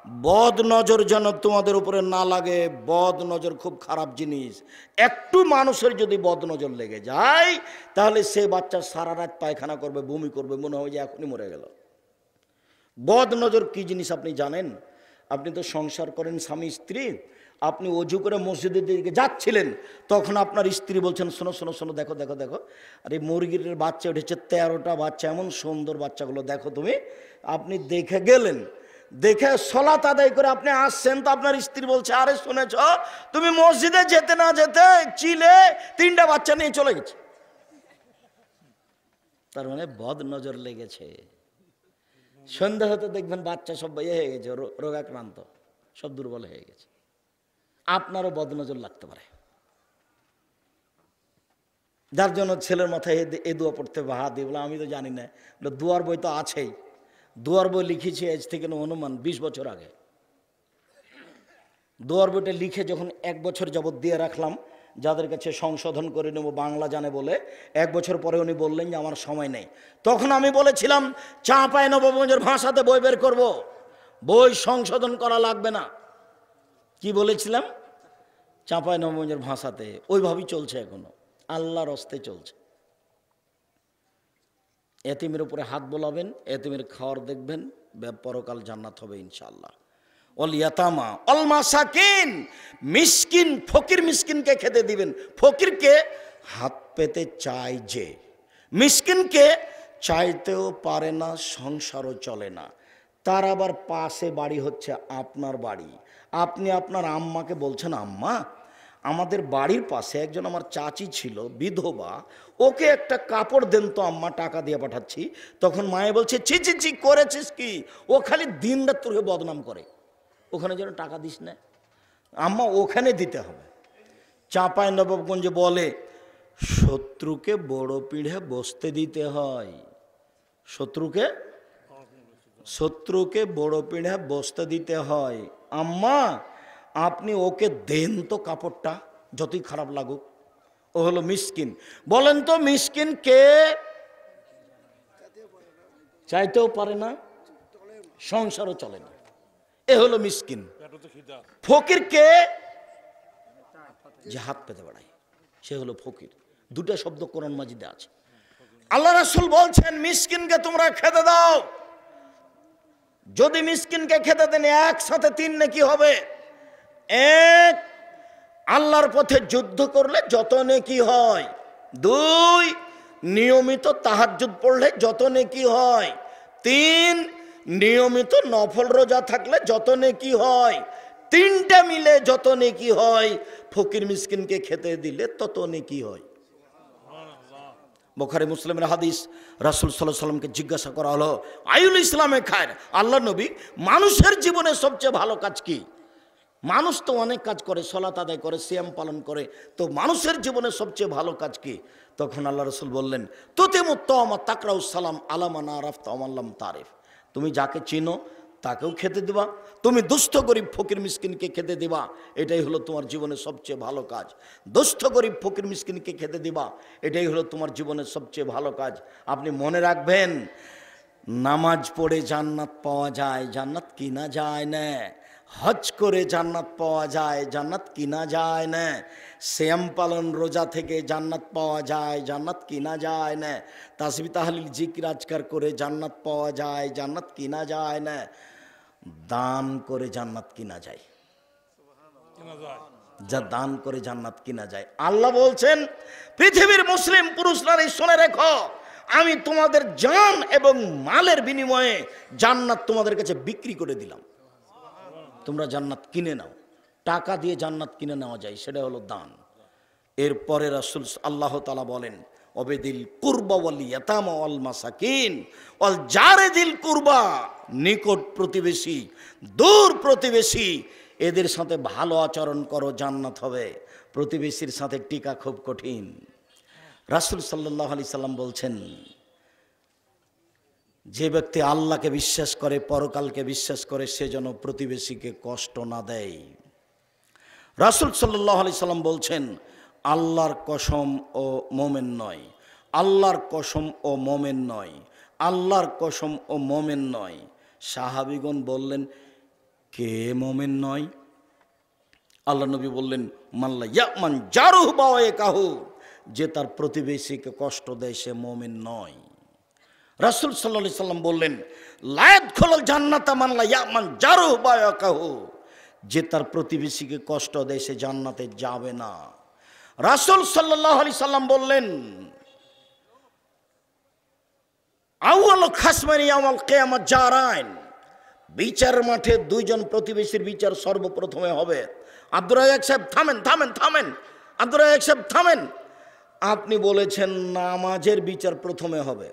বদ নজর যেন তোমাদের উপরে না লাগে। বদ নজর খুব খারাপ জিনিস। একটু মানুষের যদি বদ নজর লেগে যায় তাহলে সে বাচ্চা সারা রাত পায়খানা করবে, বমি করবে, মনে হয় যে এখনই মরে গেল। বদ নজর কি জিনিস আপনি জানেন? আপনি তো সংসার করেন স্বামী স্ত্রী, আপনি অজু করে মসজিদের দিকে যাচ্ছিলেন, তখন আপনার স্ত্রী বলছেন শোনো শোনো শোনো, দেখো দেখো দেখো, আরে মুরগির বাচ্চা উঠেছে 13টা বাচ্চা, এমন সুন্দর বাচ্চাগুলো দেখো তুমি। আপনি দেখে গেলেন, দেখে সলাত আদায় করে আপনি আসছেন, তো আপনার স্ত্রী বলছে আরে শুনেছ, তুমি মসজিদে যেতে না যেতে চিলে 3টা বাচ্চা নিয়ে চলে গেছে। তার মানে বদ নজর লেগেছে। সন্ধ্যা হতে দেখবেন বাচ্চা সব হয়ে গেছে, রোগাক্রান্ত, সব দুর্বল হয়ে গেছে। আপনারও বদনজর লাগতে পারে, যার জন্য ছেলের মাথায় এ দোয়া পড়তে বাহা দিয়ে বলে আমি তো জানি না, দুয়ার বই তো আছেই, দুয়ার বই লিখেছি আজ থেকে অনুমান 20 বছর আগে। দুয়ার বইটা লিখে যখন 1 বছর যাবৎ দিয়ে রাখলাম, যাদের কাছে সংশোধন করে নেব বাংলা জানে বলে, 1 বছর পরে উনি বললেন যে আমার সময় নেই। তখন আমি বলেছিলাম চাঁপাইনবাবগঞ্জের ভাষাতে বই বের করব, বই সংশোধন করা লাগবে না। কি বলেছিলাম? চাঁপাইনবাবগঞ্জের ভাষাতে। ওইভাবেই চলছে এখনো, আল্লাহর হস্তে চলছে। এতিমের উপরে হাত বোলাবেন, এতিমের খাওয়ার দেখবেন, পরকাল জান্নাত হবে ইনশাআল্লাহ। অল ইয়াতামা অল মাসাকিন, মিসকিন ফকির মিসকিনকে খেতে দিবেন। ফকিরকে হাত পেতে চায় যে, মিসকিনকে চাইতেও পারে না, সংসারও চলে না। তার আবার পাশে বাড়ি হচ্ছে আপনার বাড়ি, আপনি আপনার আম্মাকে বলছেন আম্মা আমাদের বাড়ির পাশে একজন আমার চাচি ছিল বিধবা, ওকে একটা কাপড় দেন তো আম্মা, টাকা দিয়ে পাঠাচ্ছি। তখন মায়ে বলছে ছি ছি ছি করেছিস কি, ও খালি দিন রাত তোকে বদনাম করে, ওখানে যেন টাকা দিস না আম্মা, ওখানে দিতে হবে। চাঁপাইনবাবগঞ্জে বলে শত্রুকে বড় পিঠে বসতে দিতে হয়, শত্রুকে বড় পিঠে বসতে দিতে হয়। আম্মা আপনি ওকে দেন তো কাপড়টা, যতই খারাপ লাগুক, ও হলো মিসকিন। বলেন তো মিসকিন কে? চাইতেও পারে না, সংসারও চলে না, এ হলো মিসকিন। ফকির কে? যে হাত পেতে বেড়ায়, সে হলো ফকির। 2টা শব্দ কোরআন মাজিদে আছে। আল্লাহ রাসূল বলছেন মিসকিনকে তোমরা খেতে দাও। যদি মিসকিনকে খেতে দেন একসাথে 3 নেকি হবে। 1, আল্লাহর পথে যুদ্ধ করলে যত নেকি হয়। 2, নিয়মিত তাহাজ্জুদ পড়লে যত নেকি হয়। 3, নিয়মিত নফল রোজা থাকলে যত নেকি হয়। 3টা মিলে যত নেকি হয়, ফকির মিসকিনকে খেতে দিলে তত নেকি হয়। বুখারী মুসলিমের হাদিস। রাসূল সাল্লাল্লাহু আলাইহি সাল্লামকে জিজ্ঞাসা করা হলো আইউল ইসলামে খায়র, আল্লাহ নবী মানুষের জীবনে সবচেয়ে ভালো কাজ কি? মানুষ তো অনেক কাজ করে, সালাত আদায় করে, সিয়াম পালন করে, তো মানুষের জীবনে সবচেয়ে ভালো কাজ কি? তখন আল্লাহ রাসূল বললেন তুতিমুত্তামা তাকরাউস সালাম আলা মান আরাফতা ওয়া মান লাম তারিফ, তুমি যাকে চিনো তাকেও খেতে দিবা, তুমি দুস্থ গরিব ফকির মিসকিনকে খেতে দিবা, এটাই হলো তোমার জীবনের সবচেয়ে ভালো কাজ। দুস্থ গরিব ফকির মিসকিনকে খেতে দিবা, এটাই হলো তোমার জীবনের সবচেয়ে ভালো কাজ। আপনি মনে রাখবেন, নামাজ পড়ে জান্নাত পাওয়া যায়, জান্নাত কিনা যায় না। হজ করে জান্নাত পাওয়া যায়, জান্নাত কিনা যায় না। সিয়াম পালন রোজা থেকে জান্নাত পাওয়া যায়, জান্নাত কিনা যায় না। তাসবিহ তাহলিল জিকির আজকার করে জান্নাত পাওয়া যায়, জান্নাত কিনা যায় না। দান করে জান্নাত কিনা যায়, যা দান করে জান্নাত কিনা যায়। আল্লাহ বলছেন পৃথিবীর মুসলিম পুরুষ নারী শুনে রেখো, আমি তোমাদের জান এবং মালের বিনিময়ে জান্নাত তোমাদের কাছে বিক্রি করে দিলাম, তোমরা জান্নাত কিনে নাও। টাকা দিয়ে জান্নাত কিনে নেওয়া যায়, সেটা হলো দান। এরপরে রাসূল আল্লাহ তাআলা বলেন অবেদিল কুরবা ওয়াল ইয়াতামা ওয়াল মাসাকিন ওয়াল জারিদিল কুরবা, নিকট প্রতিবেশী দূর প্রতিবেশী এদের সাথে ভালো আচরণ করো, জান্নাত হবে। প্রতিবেশীর সাথে টিকা খুব কঠিন। রাসূল সাল্লাল্লাহু আলাইহি সাল্লাম বলছেন যে ব্যক্তি আল্লাহকে বিশ্বাস করে, পরকালকে বিশ্বাস করে, সে যেন প্রতিবেশীকে কষ্ট না দেয়। রাসূল সাল্লাল্লাহু আলাইহি সাল্লাম বলছেন আল্লাহর কসম ও মোমেন নয়, আল্লাহর কসম ও মোমেন নয়, আল্লাহর কসম ও মোমেন নয়। সাহাবীগণ বললেন কে মুমিন নয়? আল্লাহ নবী বললেন, মাল্লা ইয়ামান জারুহ বাওয়াইকাহু, যে তার প্রতিবেশীকে কষ্ট দেয় সে মুমিন নয়। রাসূল সাল্লাল্লাহু আলাইহি সাল্লাম বললেন, লা ইয়াদখুলুল জান্নাতা মান লা ইয়ামান জারুহ বাওয়াইকাহু, যে তার প্রতিবেশীকে কষ্ট দেয় সে জান্নাতে যাবে না। রাসূল সাল্লাল্লাহু আলাইহি সাল্লাম বললেন, আউয়ালু খাসমানি ইয়াউমাল কিয়ামাত জারাইন, বিচার মাঠে দুইজন প্রতিবেশীর বিচার সর্বপ্রথমে হবে। আব্দুর রাজ্জাক সাহেব থামেন থামেন থামেন, আব্দুর রাজ্জাক সাহেব থামেন, আপনি বলেছেন নামাজের বিচার প্রথমে হবে।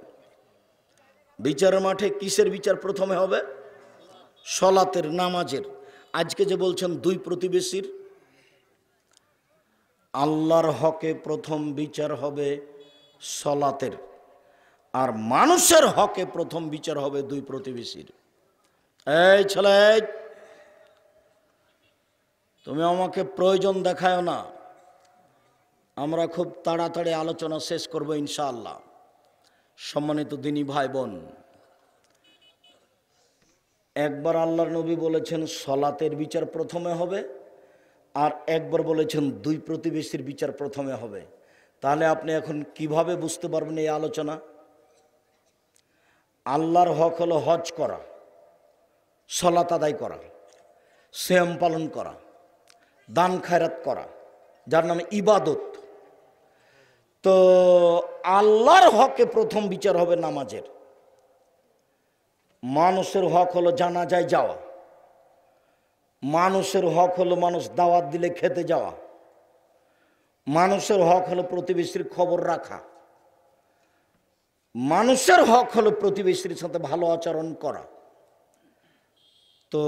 বিচারের মাঠে কিসের বিচার প্রথমে হবে? সলাতের, নামাজের। আজকে যে বলছেন দুই প্রতিবেশীর, আল্লাহর হকে প্রথম বিচার হবে সলাতের, আর মানুষের হকে প্রথম বিচার হবে দুই প্রতিবেশীর। এই ছেলে, তুমি আমাকে প্রয়োজন দেখায় না, আমরা খুব তাড়াতাড়ি আলোচনা শেষ করব ইনশাআল্লাহ। সম্মানিত দিনী ভাই বোন, একবার আল্লাহর নবী বলেছেন সলাতের বিচার প্রথমে হবে, আর একবার বলেছেন দুই প্রতিবেশীর বিচার প্রথমে হবে। তাহলে আপনি এখন কিভাবে বুঝতে পারবেন এই আলোচনা? আল্লাহর হক হলো হজ করা, সলাত আদায় করা, সিয়াম পালন করা, দান খায়রাত করা, যার নামে ইবাদত। তো আল্লাহর হকে প্রথম বিচার হবে নামাজের। মানুষের হক হলো জানাজায় যাওয়া, মানুষের হক হলো মানুষ দাওয়াত দিলে খেতে যাওয়া, মানুষের হক হলো প্রতিবেশীর খবর রাখা, মানুষের হক হলো প্রতিবেশীর সাথে ভালো আচরণ করা। তো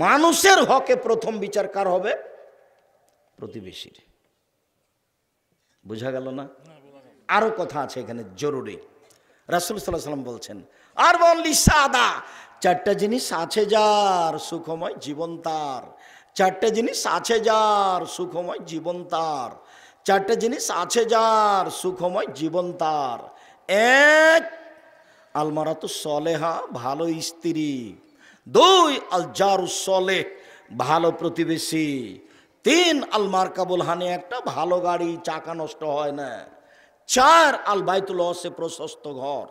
মানুষের হকে প্রথম বিচার কার হবে? প্রতিবেশীর। বোঝা গেল না? আরো কথা আছে এখানে জরুরি। রাসূল সাল্লাল্লাহু আলাইহি ওয়াসাল্লাম বলছেন, আর বললি সাদা, চারটা জিনিস আছে যার সুখময় জীবন তার, চারটা জিনিস আছে যার সুখময় জীবন তার, চারটা জিনিস আছে যার সুখময় জীবন তার। এক, আলমারাতু সলেহা, ভালো স্ত্রী। দুই, আল জারু সলেহ, ভালো প্রতিবেশী। তিন, আল মারকাবুল হানি, একটা ভালো গাড়ি, চাকা নষ্ট হয় না। চার, আল বাইতুল ওয়াসে, প্রশস্ত ঘর।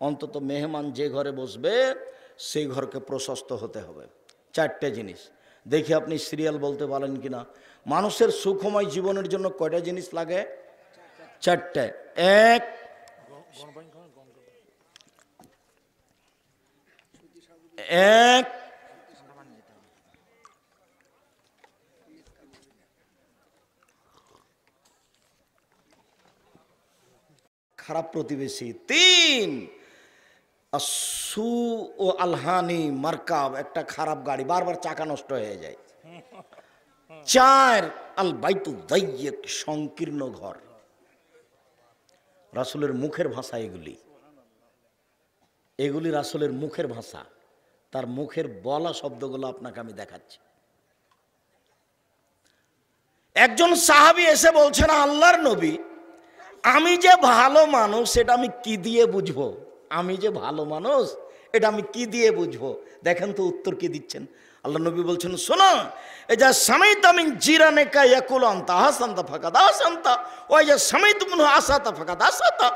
অন্তত মেহমান যে ঘরে বসবে সেই ঘরকে প্রশস্ত হতে হবে। চারটে জিনিস। দেখি আপনি সিরিয়াল বলতে পারেন কিনা। মানুষের সুখময় জীবনের জন্য কয়টা জিনিস লাগে? চারটে। এক, এক খারাপ প্রতিবেশী। তিন, আসু ও আলহানি মারকাব, একটা খারাপ গাড়ি, বারবার চাকা নষ্ট হয়ে যায়। চার, আল বাইতু দাইয়্যিক, সংকীর্ণ ঘর। রাসূলের মুখের ভাষা এগুলি, এগুলি রাসূলের মুখের ভাষা। তার মুখের বলা শব্দগুলো আপনাকে আমি দেখাচ্ছি। একজন সাহাবী এসে বলছেন, আল্লাহর নবী, আমি যে ভালো মানুষ সেটা আমি কি দিয়ে বুঝবো? আমি যে ভালো মানুষ এটা আমি কি দিয়ে বুঝবো? দেখেন তো উত্তর কি দিচ্ছেন। আল্লাহ নবী বলছেন, শোনো, এই যা সামাইতা মিন জিরানিকা ইয়াকুলু আনতা হাসানতা ফাকাদ হাসানতা, ওই যে সামাইতু মিনহু আসাতা ফাকাদ আসাতা।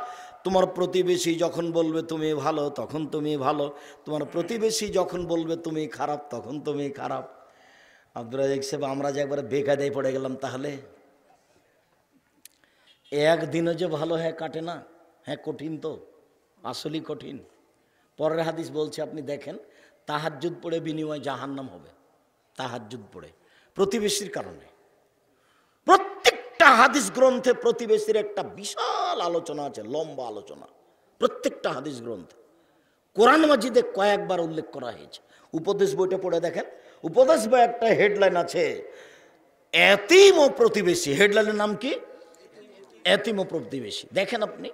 তোমার প্রতিবেশী যখন বলবে তুমি ভালো তখন তুমি ভালো, তোমার প্রতিবেশী যখন বলবে তুমি খারাপ তখন তুমি খারাপ। আব্দুর রাজ্জাক সাহেব, আমরা যে একবারে বেকায়দায় পড়ে গেলাম। তাহলে একদিনও যে ভালো হ্যাঁ কাটে না। হ্যাঁ কঠিন, তো আসলেই কঠিন। পরের হাদিস বলছে, আপনি দেখেন, তাহাজ্জুদ পড়ে বিনিময় জাহান্নাম হবে। তাহাজ্জুদ পড়ে প্রতিবেশীর কারণে। প্রত্যেকটা হাদিস গ্রন্থে প্রতিবেশীর একটা বিশাল আলোচনা আছে, লম্বা আলোচনা প্রত্যেকটা হাদিস গ্রন্থে। কোরআন মাজিদে কয়েকবার উল্লেখ করা হয়েছে। উপদেশ বইটা পড়ে দেখেন, উপদেশ বই একটা হেডলাইন আছে, এতিম ও প্রতিবেশী। হেডলাইনের নাম কি? এতিম ও প্রতিবেশী। দেখেন আপনি,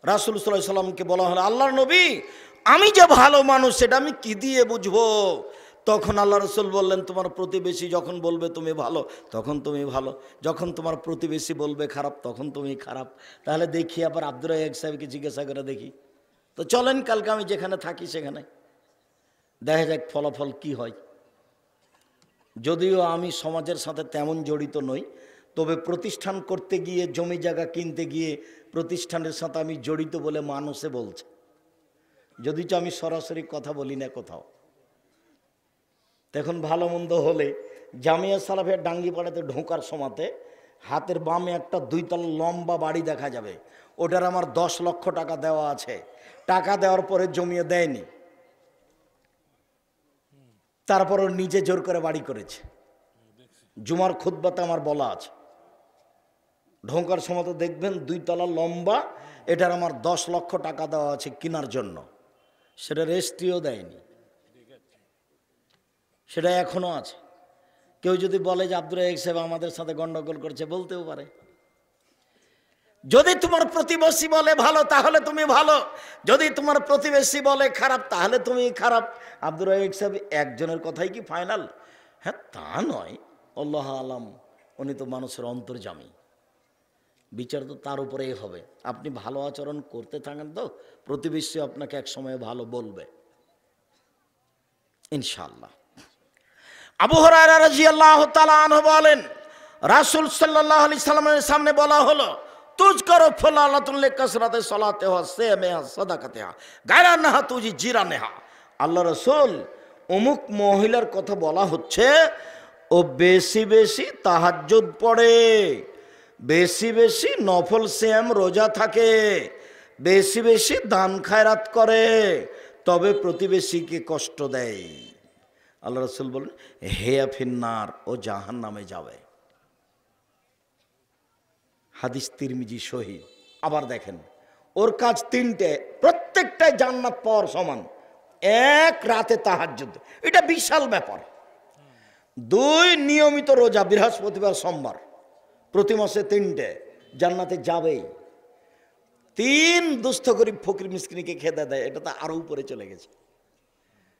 রাসূল সাল্লাল্লাহু আলাইহি সাল্লামকে বলা হলো, আল্লাহর নবী, আমি যে ভালো মানুষ সেটা আমি কি দিয়ে বুঝবো? তখন আল্লাহ রাসূল বললেন, তোমার প্রতিবেশী যখন বলবে তুমি ভালো তখন তুমি ভালো, যখন তোমার প্রতিবেশী বলবে খারাপ তখন তুমি খারাপ। তাহলে দেখি আবার আব্দুর রাজ্জাক সাহেবকে জিজ্ঞাসা করে দেখি। তো চলেন, কালকে আমি যেখানে থাকি সেখানে দেখা যাক ফলাফল কি হয়। যদিও আমি সমাজের সাথে তেমন জড়িত নই, তবে প্রতিষ্ঠান করতে গিয়ে, জমি জায়গা কিনতে গিয়ে প্রতিষ্ঠানের সাথে আমি জড়িত বলে মানুষে বলছে, যদি তো আমি সরাসরি কথা বলি না কোথাও। এখন ভালো মন্দ হলে জামিয়া সালাফের ডাঙ্গিপাড়াতে ঢোকার সময়তে হাতের বামে একটা 2 তলা লম্বা বাড়ি দেখা যাবে, ওটার আমার 10 লক্ষ টাকা দেওয়া আছে। টাকা দেওয়ার পরে জমিয়ে দেয়নি, তারপর ও নিজে জোর করে বাড়ি করেছে। জুমার খুতবাতে আমার বলা আছে, ঢোকার সময় তো দেখবেন 2 তলা লম্বা, এটার আমার 10 লক্ষ টাকা দেওয়া আছে কেনার জন্য। সেটা রেজিস্ট্রিও দেয়নি, সেটা এখনো আছে। কেউ যদি বলে যে আব্দুর রাজ্জাক সাহেব আমাদের সাথে গন্ডগোল করছে, বলতেও পারে। যদি তোমার প্রতিবেশী বলে ভালো তাহলে তুমি ভালো, যদি তোমার প্রতিবেশী বলে খারাপ তাহলে তুমি খারাপ। আব্দুর রাজ্জাক সাহেব একজনের কথাই কি ফাইনাল? হ্যাঁ, তা নয়, আল্লাহ আলাম, উনি তো মানুষের অন্তর্যামী, বিচার তো তার উপরেই হবে। আপনি ভালো আচরণ করতে থাকেন তো প্রতিবেশী আপনাকে এক সময় ভালো বলবে ইনশাআল্লাহ। আবু হুরায়রা রাদিয়াল্লাহু তাআলা আনহু বলেন, রাসূল সাল্লাল্লাহু আলাইহি সাল্লামের সামনে বলা হলো, তুজকারু ফুলালাতুন লিকাসরাতি সালাতিহা সিয়ামিহা সাদাকাতিহা গায়রা নাহা তুজি জিরানেহা। আল্লাহ রাসূল, অমুক মহিলার কথা বলা হচ্ছে, ও বেশি বেশি তাহাজ্জুদ পড়ে, বেশি বেশি নফল সিয়াম রোজা থাকে, বেশি বেশি দান খায়রাত করে, তবে প্রতিবেশীকে কষ্ট দেয়। আল্লাহ রাসূল বলেন, হেয়া ফিন্নার, ও জাহান্নামে যাবে। হাদিস তিরমিজি সহিহ। আবার দেখেন, ওর কাজ 3টে, প্রত্যেকটাই জান্নাত পাওয়ার সমান। 1, রাতে তাহাজ্জুদ, এটা বিশাল ব্যাপার। 2, নিয়মিত রোজা, বৃহস্পতিবার সোমবার, প্রতি মাসে 3টে, জান্নাতে যাবেই। 3, দুস্থ গরিব ফকির মিসকিনকে খেতে দেয়, এটা তো আরো উপরে চলে গেছে।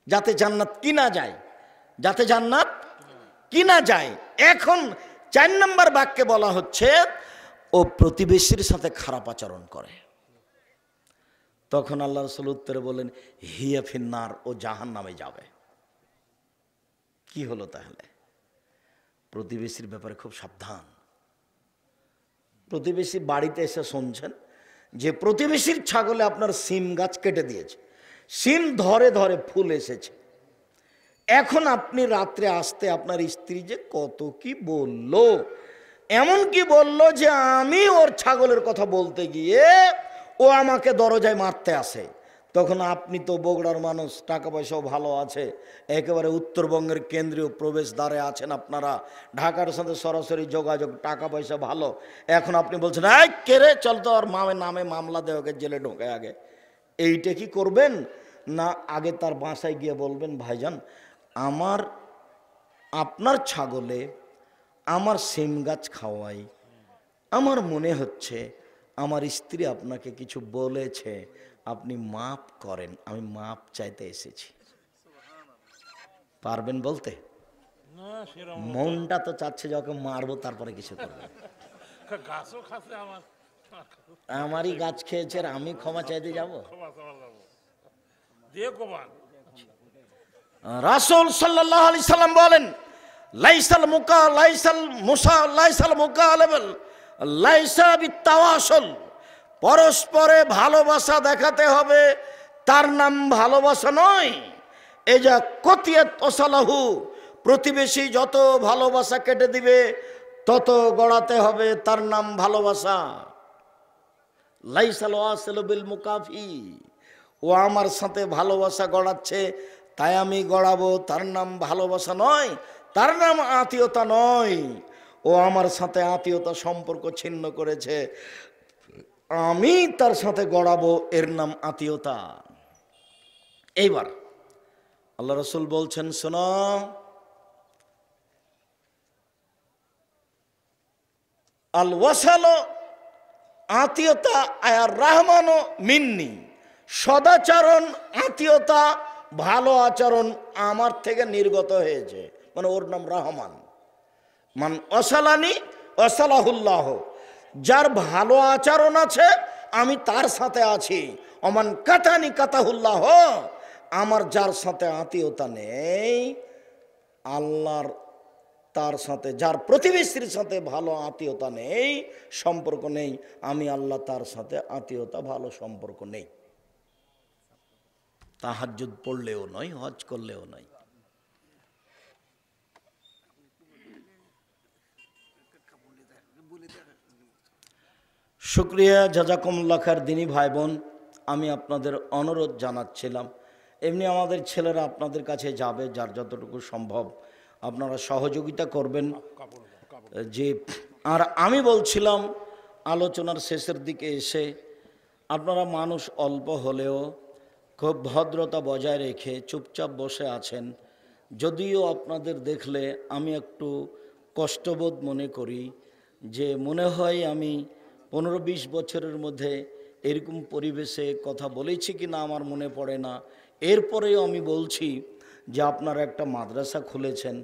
যাতে জান্নাত কিনা যায়, যাতে জান্নাত কিনা যায়। এখন 4 নম্বর বাক্যে বলা হচ্ছে, ও প্রতিবেশীর সাথে খারাপ আচরণ করে। তখন আল্লাহ রাসূল উত্তরে বলেন, হিয়া ফিন্নার, ও জাহান্নামে যাবে। কি হলো তাহলে? প্রতিবেশীর ব্যাপারে খুব সাবধান। প্রতিবেশী বাড়িতে এসে শুনছেন যে প্রতিবেশীর ছাগলে আপনার সিম গাছ কেটে দিয়েছে, সিম ধরে ধরে ফুল এসেছে। এখন আপনি রাত্রে আসতে আপনার স্ত্রী যে কত কি বলল, এমন কি বলল যে আমি ওর ছাগলের কথা বলতে গিয়ে ও আমাকে দরজায় মারতে আসে। তখন আপনি তো বগুড়ার মানুষ, টাকা পয়সাও ভালো আছে, একেবারে উত্তরবঙ্গের কেন্দ্রীয় প্রবেশদ্বারে আছেন আপনারা, ঢাকার সাথে সরাসরি যোগাযোগ, টাকা পয়সা ভালো। এখন আপনি বলছেন, এই কে রে, চল তো ওর নামে মামলা দেওয়াকে, জেলে ঢোকে আগে। এইটা কি করবেন? না, আগে তার বাসায় গিয়ে বলবেন, ভাইজান আপনার ছাগলে আমার সিম গাছ খাওয়াই, আমার মনে হচ্ছে আমার স্ত্রী আপনাকে কিছু বলেছে, আপনি মাপ করেন, আমি মাপ চাইতে এসেছি। পারবেন বলতে? মনটা তো চাচ্ছে যে ওকে মারবো, তারপরে কিছু করবো। আমারই গাছ খেয়েছে, আমি ক্ষমা চাইতে যাব? রাসূল সাল্লাল্লাহু আলাইহি সাল্লাম বলেন, লাইসাল মুকালাবাল লাইসা বিতাওয়াসুল, পরস্পরে ভালোবাসা দেখাতে হবে, তার নাম ভালোবাসা নয়। এজা কতিয়াত ওসালাহু, প্রতিবেশী যত ভালোবাসা কেটে দিবে তত গড়াতে হবে, তার নাম ভালোবাসা। লাইসাল ওয়াসিলু বিল মুকাফি, ও আমার সাথে ভালোবাসা গড়াচ্ছে তাই আমি গড়াবো, তার নাম ভালোবাসা নয়, তার নাম আত্মীয়তা নয়। ও আমার সাথে আত্মীয়তা সম্পর্ক ছিন্ন করেছে, আমি তার সাথে গড়াবো, এর নাম আত্মীয়তা। এইবার আল্লাহ রাসূল বলছেন, শোনো, আল ওয়াসালো, আত্মীয়তা, আয়ার রহমানো মিন্নি, সদাচরণ, আত্মীয়তা, ভালো আচরণ আমার থেকে নির্গত হয়েছে, মানে ওর নাম রহমান। মান অসালানি অসালাহুল্লাহ, যার ভালো আচরণ আছে আমি তার সাথে আছি। অমান কাতানি কাতাহুল্লাহ, আমার যার সাথে আত্মীয়তা নেই আল্লাহর তার সাথে, যার প্রতিবেশীর সাথে ভালো আত্মীয়তা নেই, সম্পর্ক নেই, আমি আল্লাহ তার সাথে আত্মীয়তা ভালো সম্পর্ক নেই। তাহাজ্জুদ পড়লেও নয়, হজ করলেও নয়। শুক্রিয়া, জাজাকুমুল্লাহ খায়ের। দিনী ভাই বোন, আমি আপনাদের অনুরোধ জানাচ্ছিলাম, এমনি আমাদের ছেলেরা আপনাদের কাছে যাবে, যার যতটুকু সম্ভব আপনারা সহযোগিতা করবেন। যে আর আমি বলছিলাম আলোচনার শেষের দিকে এসে, আপনারা মানুষ অল্প হলেও খুব ভদ্রতা বজায় রেখে চুপচাপ বসে আছেন। যদিও আপনাদের দেখলে আমি একটু কষ্টবোধ মনে করি, যে মনে হয় আমি 15-20 বছরের মধ্যে এরকম পরিবেশে কথা বলেছি কি না আমার মনে পড়ে না। এরপরেও আমি বলছি যে আপনারা একটা মাদ্রাসা খুলেছেন,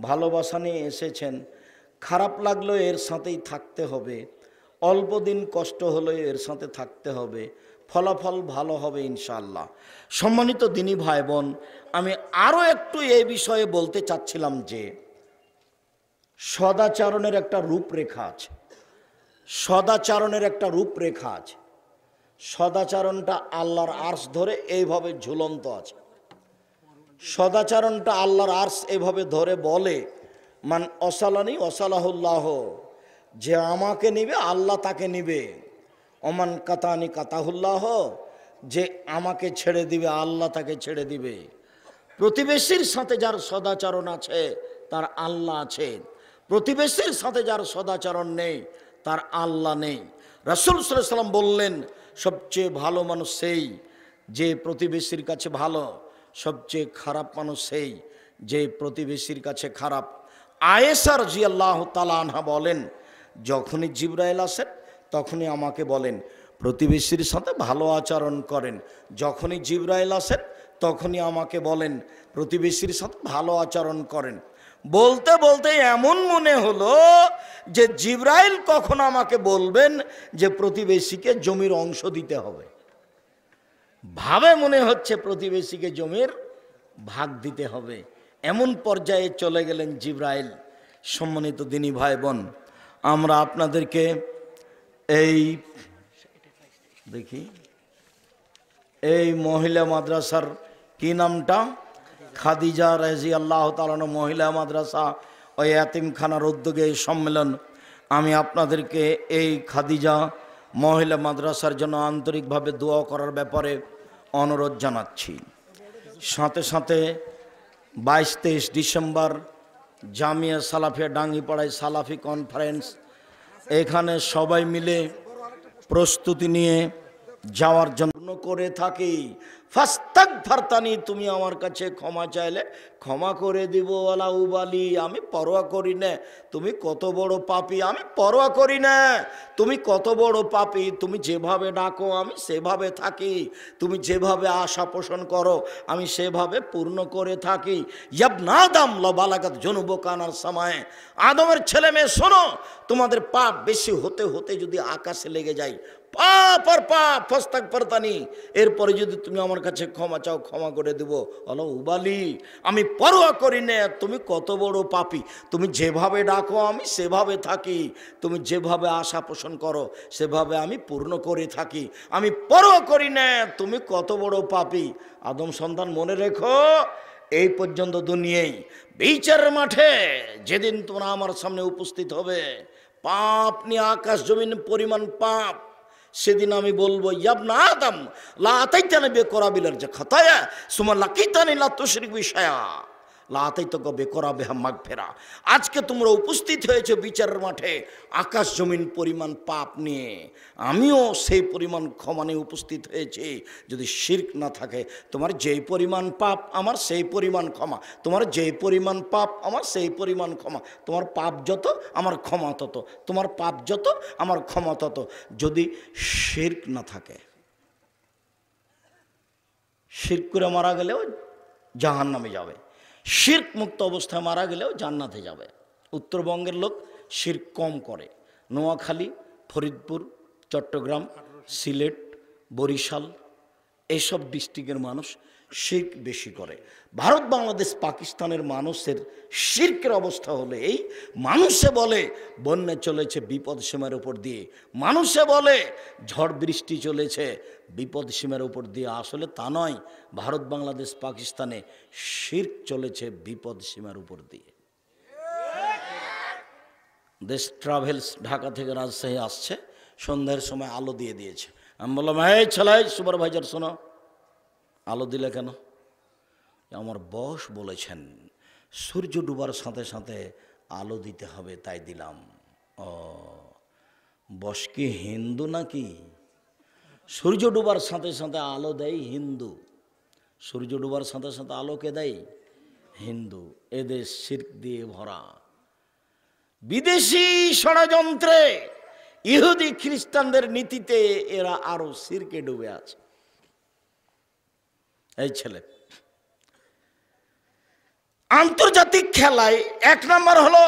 ভালোবাসা নিয়ে এসেছেন, খারাপ লাগলেও এর সাথেই থাকতে হবে, অল্প দিন কষ্ট হলেও এর সাথে থাকতে হবে, ফলাফল ভালো হবে ইনশাআল্লাহ। সম্মানিত দিনী ভাই বোন, আমি আরও একটু এই বিষয়ে বলতে চাচ্ছিলাম যে সদাচরণের একটা রূপরেখা আছে, সদাচরণের একটা রূপরেখা আছে। সদাচরণটা আল্লাহর আরশ ধরে এইভাবে ঝুলন্ত আছে। সদাচরণটা আল্লাহর আরশ এইভাবে ধরে বলে, মান অসালানি অসালাহুল্লাহ, যে আমাকে নিবে আল্লাহ তাকে নিবে। অমান কাতানি কাতাহুল্লাহ, যে আমাকে ছেড়ে দিবে আল্লাহ তাকে ছেড়ে দিবে। প্রতিবেশীর সাথে যার সদাচরণ আছে তার আল্লাহ আছে, প্রতিবেশীর সাথে যার সদাচরণ নেই তার আল্লাহ নেই। রাসূল সাল্লাল্লাহু আলাইহি ওয়াসাল্লাম বললেন, সবচেয়ে ভালো মানুষ সেই যে প্রতিবেশীর কাছে ভালো, সবচেয়ে খারাপ মানুষ সেই যে প্রতিবেশীর কাছে খারাপ। আয়েশা রাদিয়াল্লাহু তাআলা আনহা বলেন, যখনই জিবরাইল আসেন তখনই আমাকে বলেন প্রতিবেশীর সাথে ভালো আচরণ করেন। যখনই জিবরাইল আসেন তখনই আমাকে বলেন প্রতিবেশীর সাথে ভালো আচরণ করেন। বলতে বলতে এমন মনে হলো যে জিবরাইল কখন আমাকে বলবেন যে প্রতিবেশীকে জমির অংশ দিতে হবে। ভাবে মনে হচ্ছে প্রতিবেশীকে জমির ভাগ দিতে হবে। এমন পর্যায়ে চলে গেলেন জিবরাইল। সম্মানিত দিনী ভাই বোন, আমরা আপনাদেরকে এই দেখি এই মহিলা মাদ্রাসার কি নামটা, খাদিজা রাদিয়াল্লাহু তাআলা মহিলা মাদ্রাসা ও ইয়াতিমখানার উদ্যোগে এই সম্মেলন। আমি আপনাদেরকে এই খাদিজা মহিলা মাদ্রাসার জন্য আন্তরিকভাবে দোয়া করার ব্যাপারে অনুরোধ জানাচ্ছি। সাথে সাথে 22-23 ডিসেম্বর জামিয়া সালাফিয়া ডাঙ্গিপাড়ায় সালাফি কনফারেন্স, এখানে সবাই মিলে প্রস্তুতি নিয়ে যাওয়ার জন্য করে থাকি। ফাস্তাগফারতানি, তুমি আমার কাছে ক্ষমা চাইলে ক্ষমা করে দিব। ওয়ালা উবালি, আমি পরোয়া করি না তুমি কত বড় পাপী, আমি পরোয়া করি না তুমি কত বড় পাপী। তুমি যেভাবে ডাকো আমি সেভাবে থাকি, তুমি যেভাবে আশা পোষণ করো আমি সেভাবে পূর্ণ করে থাকি। ইয়াবনা আদম লা বালাগাত জুনুবুকানার সামায়ে, আদমের ছেলে মেয়ে শোনো, তোমাদের পাপ বেশি হতে হতে যদি আকাশে লেগে যায়, পাপ আর পাপ, ফাস্তাগফারতানি, এরপরে যদি তুমি আমার কাছে ক্ষমা চাও ক্ষমা করে দেব। আল্লাহ উবালি, আমি পরোয়া করি না তুমি কত বড় পাপী, তুমি যেভাবে ডাকো আমি সেভাবে থাকি, তুমি যেভাবে আশা পোষণ করো সেভাবে আমি পূর্ণ করে থাকি, আমি পরোয়া করি না তুমি কত বড় পাপী। আদম সন্তান মনে রেখো, এই পর্যন্ত দুনিয়ায় বিচারের মাঠে যেদিন তোমরা আমার সামনে উপস্থিত হবে, পাপ নিয়ে আকাশ জমিন পরিমাণ পাপ, সেদিন আমি বলবো ইয়াবনা আদম লা আতাইতানি বিকরাবিল খাতায়া সুম্মা লাকিতানি লা তুশরিক বিশায়া লা আতাইতুকা বিকরাবিহা মাগফিরা। আজকে তোমরা উপস্থিত হয়েছে বিচারের মাঠে আকাশ জমিন পরিমাণ পাপ নিয়ে, আমিও সেই পরিমাণ ক্ষমা নিয়ে উপস্থিত হয়েছি। যদি শিরক না থাকে, তোমার যেই পরিমাণ পাপ আমার সেই পরিমাণ ক্ষমা, তোমার যেই পরিমাণ পাপ আমার সেই পরিমাণ ক্ষমা, তোমার পাপ যত আমার ক্ষমা তত, তোমার পাপ যত আমার ক্ষমা তত। যদি শিরক না থাকে, শিরক করে মারা গেলেও জাহান্নামে যাবে, শিরক মুক্ত অবস্থায় মারা গেলেও জান্নাতে যাবে। উত্তরবঙ্গের লোক শিরক কম করে, নোয়াখালী, ফরিদপুর, চট্টগ্রাম, সিলেট, বরিশাল এইসব ডিস্ট্রিক্টের মানুষ শিরক বেশি করে। ভারত বাংলাদেশ পাকিস্তানের মানুষের শিরকের অবস্থা হলে এই, মানুষে বলে বন্যা চলেছে বিপদ সীমার উপর দিয়ে, মানুষে বলে ঝড় বৃষ্টি চলেছে বিপদ সীমার উপর দিয়ে, আসলে তা নয়। ভারত বাংলাদেশ পাকিস্তানে শিরক চলেছে বিপদ সীমার উপর দিয়ে। দেশ ট্রাভেলস ঢাকা থেকে রাজশাহী আসছে, সন্ধ্যার সময় আলো দিয়ে দিয়েছে। আমি বললাম, এই ছেলে সুপারভাইজার শোনো, আলো দিলে কেন? আমার বস বলেছেন সূর্য ডুবার সাথে সাথে আলো দিতে হবে, তাই দিলাম। ও, বস কি হিন্দু নাকি? সূর্য ডুবার সাথে সাথে আলো দেয় হিন্দু, সূর্য ডুবার সাথে সাথে আলোকে দেয় হিন্দু। এদেশ শিরক দিয়ে ভরা, বিদেশি ষড়যন্ত্রে, ইহুদি খ্রিস্টানদের নীতিতে এরা আরো শিরকে ডুবে আছে। এই ছেলে আন্তর্জাতিক খেলায় 1 নম্বর হলো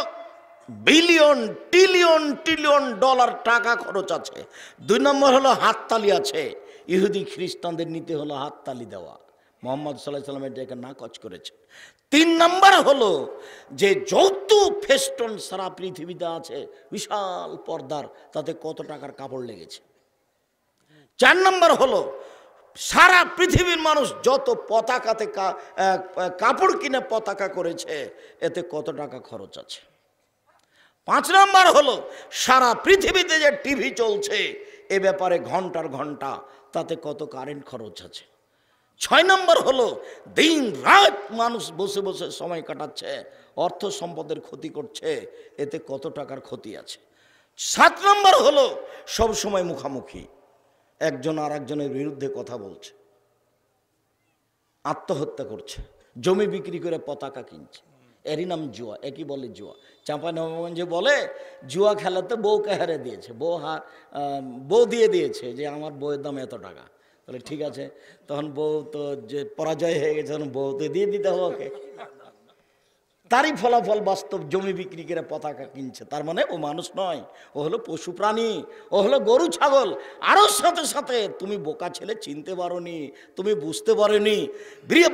বিলিয়ন ট্রিলিয়ন ট্রিলিয়ন ডলার টাকা খরচ আছে। 2 নম্বর হলো হাততালি আছে। ইহুদি খ্রিস্টানদের নীতি হলো হাততালি দেওয়া। মোহাম্মদ সাল্লাল্লাহু আলাইহি ওয়াসাল্লাম এটাকে নাকচ করেছে। 3 নম্বর হলো যে যৌতুক ফেস্টন সারা পৃথিবীতে আছে, বিশাল পর্দার, তাতে কত টাকার কাপড় লেগেছে। 4 নম্বর হলো সারা পৃথিবীর মানুষ যত পতাকাতে কাপড় কিনে পতাকা করেছে, এতে কত টাকা খরচ আছে। 5 নম্বর হলো সারা পৃথিবীতে যে টিভি চলছে, এ ব্যাপারে ঘন্টার ঘন্টা, তাতে কত কারেন্ট খরচ আছে। 6 নম্বর হলো দিন রাত মানুষ বসে বসে সময় কাটাচ্ছে, অর্থ সম্পদের ক্ষতি করছে, এতে কত টাকার ক্ষতি আছে। 7 নম্বর হলো সব সময় মুখামুখি, একজন আর একজনের বিরুদ্ধে কথা বলছে, আত্মহত্যা করছে, জমি বিক্রি করে পতাকা কিনছে, এরই নাম জুয়া। একই বলে জুয়া। চাঁপাইনবাবগঞ্জে বলে জুয়া খেলাতে বউকে হারে দিয়েছে, বউ দিয়ে দিয়েছে যে আমার বউয়ের দাম এত টাকা। বলে ঠিক আছে, তখন বউ তো যে পরাজয় হয়ে গেছে, তখন বউ তো দিয়ে দিতে হবে ওকে। তারই ফলাফল বাস্তব, জমি বিক্রি করে পতাকা কিনছে। তার মানে ও মানুষ নয়, ও হলো পশু প্রাণী, ও হলো গরু ছাগল। আরও সাথে সাথে তুমি বোকা ছেলে চিনতে পারোনি, তুমি বুঝতে পারোনি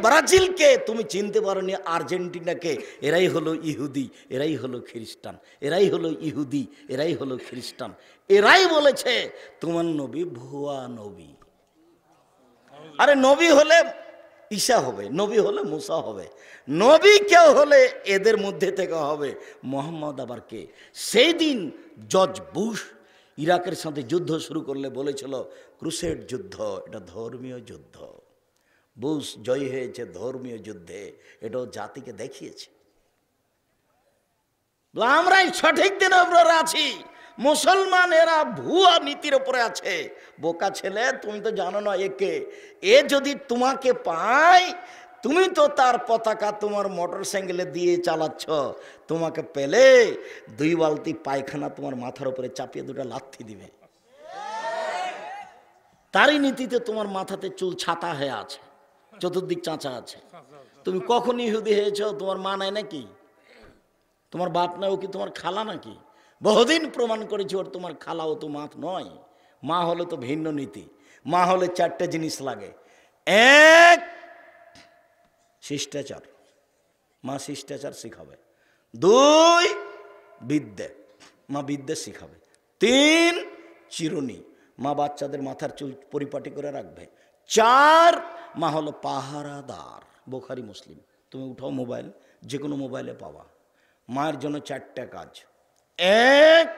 ব্রাজিলকে তুমি চিনতে পারোনি, আর্জেন্টিনাকে। এরাই হলো ইহুদি, এরাই হলো খ্রিস্টান, এরাই হলো ইহুদি, এরাই হলো খ্রিস্টান। এরাই বলেছে তোমার নবী ভুয়া নবী। আরে নবী হলে ঈসা হবে, নবী হলে মুসা হবে, নবী কেউ হলে এদের মধ্যে থেকে হবে। মোহাম্মদ আবার কে? সেই দিন জর্জ বুশ ইরাকের সাথে যুদ্ধ শুরু করলে বলেছিল ক্রুসেড যুদ্ধ, এটা ধর্মীয় যুদ্ধ। বুশ জয়ী হয়েছে ধর্মীয় যুদ্ধে, এটাও জাতিকে দেখিয়েছে। আমরাই সঠিক দিন উপরে আছি, মুসলমান এরা ভুয়া নীতির উপরে আছে। বোকা ছেলে, তুমি তো জানো না একে, এ যদি তোমাকে পায়, তুমি তো তার পতাকা তোমার মোটর সাইকেলে দিয়ে চালাচ্ছ, তোমাকে পেলে 2 বালতি পায়খানা তোমার মাথার উপরে চাপিয়ে 2টা লাথি দিবে। তারই নীতিতে তোমার মাথাতে চুল ছাতা হয়ে আছে, চতুর্দিক চাঁচা আছে। তুমি কখন ইহুদি হয়েছ? তোমার মা নাই নাকি? তোমার বাপ নাই? ও কি তোমার খালা নাকি? বহুদিন প্রমাণ করেছি ওর তোমার খালা, ও তো মা নয়। মা হলে তো ভিন্ন নীতি। মা হলে 4টে জিনিস লাগে। 1 শিষ্টাচার, মা শিষ্টাচার শিখাবে। 2 বিদ্যে, মা বিদ্যে শিখাবে। 3 চিরুনি, মা বাচ্চাদের মাথার চুল পরিপাটি করে রাখবে। 4 মা হলো পাহারাদার। বুখারী মুসলিম, তুমি উঠাও মোবাইল, যে কোনো মোবাইলে পাওয়া। মায়ের জন্য 4টা কাজ। 1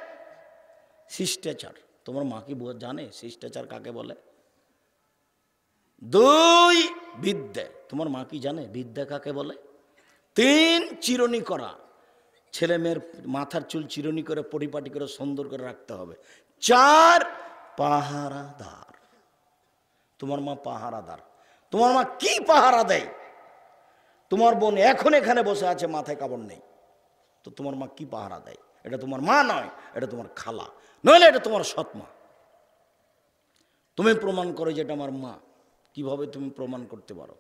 শিষ্টাচার, তোমার মা কি জানে শিষ্টাচার কাকে বলে? 2 বিদ্যা, তোমার মা কি জানে বিদ্যা কাকে বলে? 3 চিরুনি করা, ছেলে মেয়ের মাথার চুল চিরুনি করে পরিপাটি করে সুন্দর করে রাখতে হবে। 4 পাহারাদার, তোমার মা পাহারাদার। তোমার মা কি পাহারা দেয়? তোমার বোন এখন এখানে বসে আছে, মাথায় কাপড় নেই, তো তোমার মা কি পাহারা দেয়? এটা তোমার মা নয়, এটা তোমার খালা, নইলে এটা তোমার সৎ মা। তুমি প্রমাণ করো যে এটা আমার মা। কিভাবে তুমি প্রমাণ করতে পারো?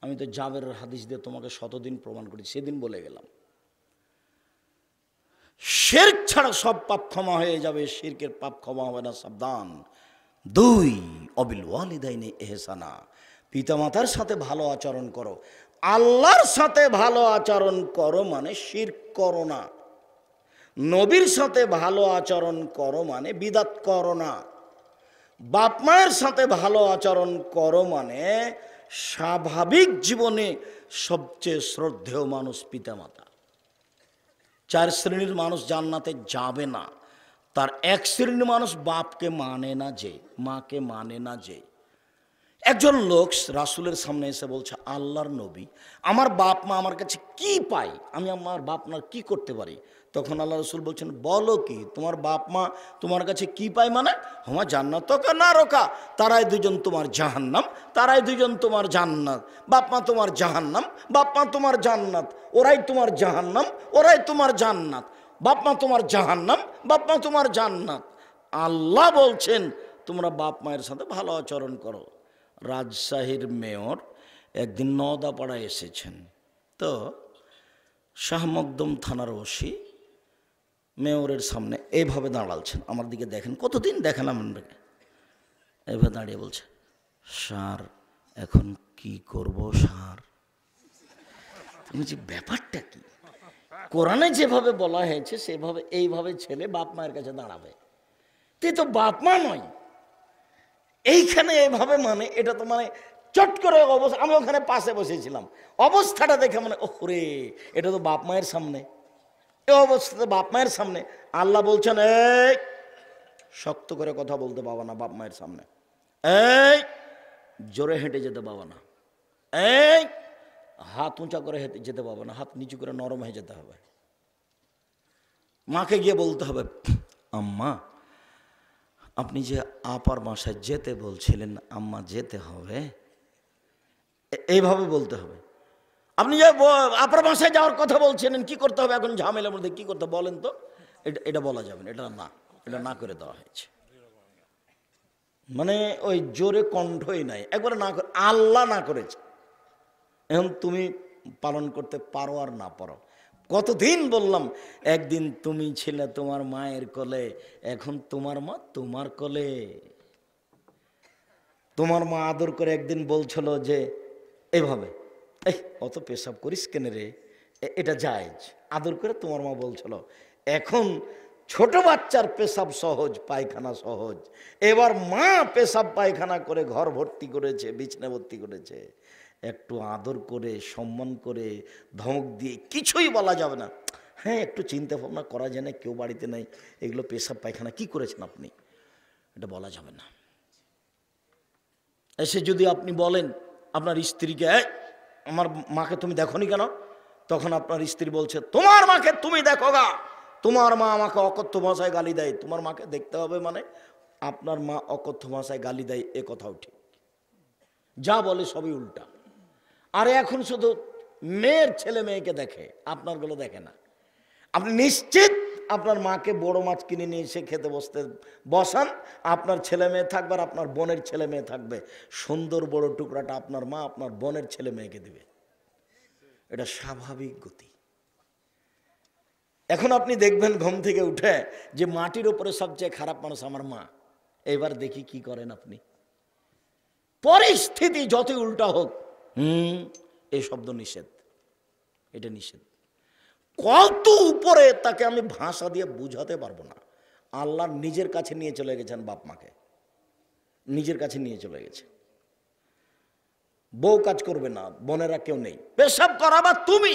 আমি তো জাবেরের হাদিস দিয়ে তোমাকে 100 দিন প্রমাণ করি, সেদিন বলে গেলাম। শিরক ছাড়া সব পাপ ক্ষমা হয়ে যাবে, শিরকের পাপ ক্ষমা হবে না, সাবধান। 2 অবিল ওয়ালিদাইনি ইহসানা, পিতামাতার সাথে ভালো আচরণ করো। আল্লাহর সাথে ভালো আচরণ করো মানে শিরক করো না। নবীর সাথে ভালো আচরণ করো মানে বিদাত করো না। বাপ মায়ের সাথে ভালো আচরণ করো মানে স্বাভাবিক জীবনে সবচেয়ে শ্রদ্ধেয় মানুষ পিতামাতা। 4 শ্রেণীর মানুষ জান্নাতে যাবে না, তার 1 শ্রেণীর মানুষ বাপকে মানে না, যে মাকে মানে না। যে একজন লোক রাসূলের সামনে এসে বলছে, আল্লাহর নবী, আমার বাপ মা আমার কাছে কি পায়, আমি আমার বাপ মার কি করতে পারি? তখন আল্লাহ রাসূল বলছেন, বলো কি, তোমার বাপ মা তোমার কাছে কি পায়? মানে হুমা জান্নাতুকা নারকা, তারাই দুজন তোমার জাহান্নাম, তারাই দুজন তোমার জান্নাত। বাপ মা তোমার জাহান্নাম, বাপ মা তোমার জান্নাত, ওরাই তোমার জাহান্নাম, ওরাই তোমার জান্নাত। বাপ মা তোমার জাহান্নাম, বাপ মা তোমার জান্নাত। আল্লাহ বলছেন তোমরা বাপ মায়ের সাথে ভালো আচরণ করো। রাজশাহীর মেয়র একদিন নওদাপাড়ায় এসেছেন, তো শাহ মকদম থানার ওসি মেয়রের সামনে এইভাবে দাঁড়ালছেন, আমার দিকে দেখেন, কতদিন দেখেন আপনাকে, এইভাবে দাঁড়িয়ে বলছে, স্যার এখন কি করব স্যার? ব্যাপারটা কি? কোরআনে যেভাবে বলা হয়েছে সেভাবে এইভাবে ছেলে বাপ মায়ের কাছে দাঁড়াবে, তো বাপ মা নয় এইখানে এভাবে, মানে এটা তো মানে চট করে অবস্থা। আমি ওখানে পাশে বসেছিলাম, অবস্থাটা দেখে মানে ওরে, এটা তো বাপ মায়ের সামনে, এই অবস্থাতে বাপ মায়ের সামনে আল্লাহ বলছেন, এই শক্ত করে কথা বলতে পাবা না বাপ মায়ের সামনে, এই জোরে হেঁটে যেতে পাবা না, এই হাত উঁচা করে হেঁটে যেতে পাবা না, হাত নিচু করে নরম হয়ে যেতে হবে। মাকে গিয়ে বলতে হবে, আম্মা আপনি যে আপার বাসায় যেতে বলছিলেন, আম্মা যেতে হবে, এইভাবে বলতে হবে। আপনি যে আপার বাসায় যাওয়ার কথা বলছিলেন, কি করতে হবে এখন ঝামেলার মধ্যে, কি করতে বলেন তো? এটা বলা যাবে না, এটা না করে দেওয়া হয়েছে। মানে ওই জোরে কণ্ঠই নাই, একবারে না করে, আল্লাহ না করেছে। এখন তুমি পালন করতে পারো আর না পারো। কতদিন বললাম, একদিন তুমি ছিলে তোমার মায়ের কোলে, এখন তোমার মা তোমার কোলে। তোমার মা আদর করে একদিন বলছিল যে এইভাবে, এই অত পেশাব করিস কেন রে, এটা জায়েজ, আদর করে তোমার মা বলছিল। এখন ছোট বাচ্চার পেশাব সহজ, পায়খানা সহজ। এবার মা পেশাব পায়খানা করে ঘর ভর্তি করেছে, বিছনা ভর্তি করেছে, একটু আদর করে সম্মান করে ধমক দিয়ে কিছুই বলা যাবে না। হ্যাঁ একটু চিন্তা ভাবনা করা যায় না, কেউ বাড়িতে নাই, এগুলো পেশাব পায়খানা কি করেছেন আপনি, এটা বলা যাবে না। এসে যদি আপনি বলেন আপনার স্ত্রীকে, আমার মাকে তুমি দেখোনি কেন, তখন আপনার স্ত্রী বলছে, তোমার মাকে তুমি দেখো গা, তোমার মা আমাকে অকথ্য ভাষায় গালি দেয়। তোমার মাকে দেখতে হবে মানে আপনার মা অকথ্য ভাষায় গালি দেয়, এ কথাও ঠিক, যা বলে সবই উল্টা। আর এখন শুধু মেয়ের ছেলে মেয়েকে দেখে, আপনারগুলো দেখে না। আপনি নিশ্চিত আপনার মাকে বড় মাছ কিনে নিয়ে এসে খেতে বসান, আপনার ছেলে মেয়ে থাকবে আর আপনার বোনের ছেলে মেয়ে থাকবে, সুন্দর বড় টুকরাটা আপনার মা আপনার বোনের ছেলে মেয়েকে দিবে, এটা স্বাভাবিক গতি। এখন আপনি দেখবেন ঘুম থেকে উঠে যে মাটির উপরে সবচেয়ে খারাপ মানুষ আমার মা, এবার দেখি কি করেন আপনি। পরিস্থিতি যতই উল্টা হোক, এই শব্দ নিষেধ, এটা নিষেধ। কত উপরে তাকে আমি ভাষা দিয়ে বুঝাতে পারবো না। আল্লাহ নিজের কাছে নিয়ে চলে গেছেন, বাপ মাকে নিজের কাছে নিয়ে চলে গেছে। বউ কাজ করবে না, বোনেরা কেউ নেই, পেশাব করাবার তুমি,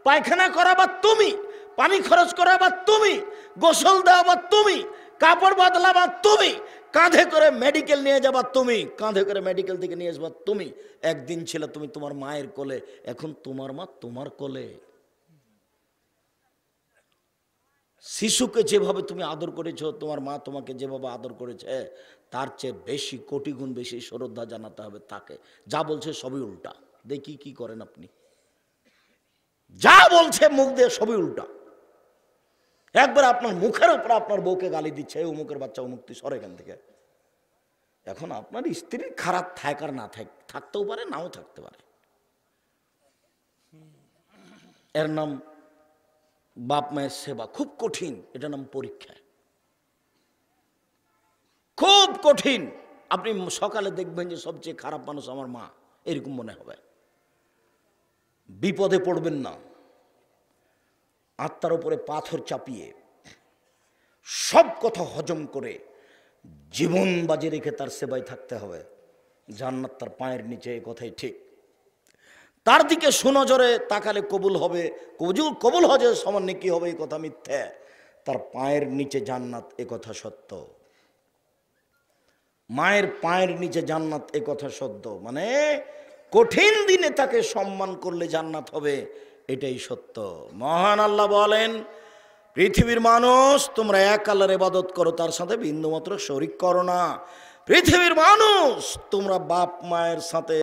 পায়খানা করাবার তুমি, পানি খরচ করাবার তুমি, গোসল দেওয়াবার তুমি, কাপড় বদলাবার তুমি, কাঁধে করে মেডিকেল নিয়ে যাবার তুমি, কাঁধে করে মেডিকেল থেকে নিয়ে আসবার তুমি। একদিন ছিল তুমি তোমার মায়ের কোলে, এখন তোমার মা তোমার কোলে। শিশুকে যেভাবে তুমি আদর করেছো, তোমার মা তোমাকে যেভাবে আদর করেছে, তার চেয়ে বেশি, কোটি গুণ বেশি শ্রদ্ধা জানাতে হবে তাকে। যা বলছে সবই উল্টা, দেখি কি করেন আপনি। যা বলছে মুখ দিয়ে সবই উল্টা। একবার আপনার মুখের উপর আপনার বউকে গালি দিচ্ছে, অমুকের বাচ্চা, অমুক তুই সর এখান থেকে। এখন আপনার স্ত্রীর খারাপ থাক আর না থাক, থাকতেও পারে নাও থাকতে পারে, এর নাম বাপ মায়ের সেবা। খুব কঠিন, এটা নাম পরীক্ষা, খুব কঠিন। আপনি সকালে দেখবেন যে সবচেয়ে খারাপ মানুষ আমার মা, এরকম মনে হবে। বিপদে পড়বেন না, আত্মার উপরে পাথর চাপিয়ে সব কথা হজম করে জীবন বাজি রেখে তার সেবায় থাকতে হবে। জান্নাত তার পায়ের নিচে, এই কথাই ঠিক। তার দিকে সুনজরে তাকালে কবুল হবে, কবুল হজে সমান নেকি হবে, এই কথা মিথ্যে। তার পায়ের নিচে জান্নাত, এ কথা সত্য। মায়ের পায়ের নিচে জান্নাত, এ কথা সত্য। মানে কঠিন দিনে তাকে সম্মান করলে জান্নাত হবে, এটাই সত্য। মহান আল্লাহ বলেন, পৃথিবীর মানুষ তোমরা এক আল্লাহর ইবাদত করো, তার সাথে বিন্দুমাত্র শরিক করো না। পৃথিবীর মানুষ তোমরা বাপ মায়ের সাথে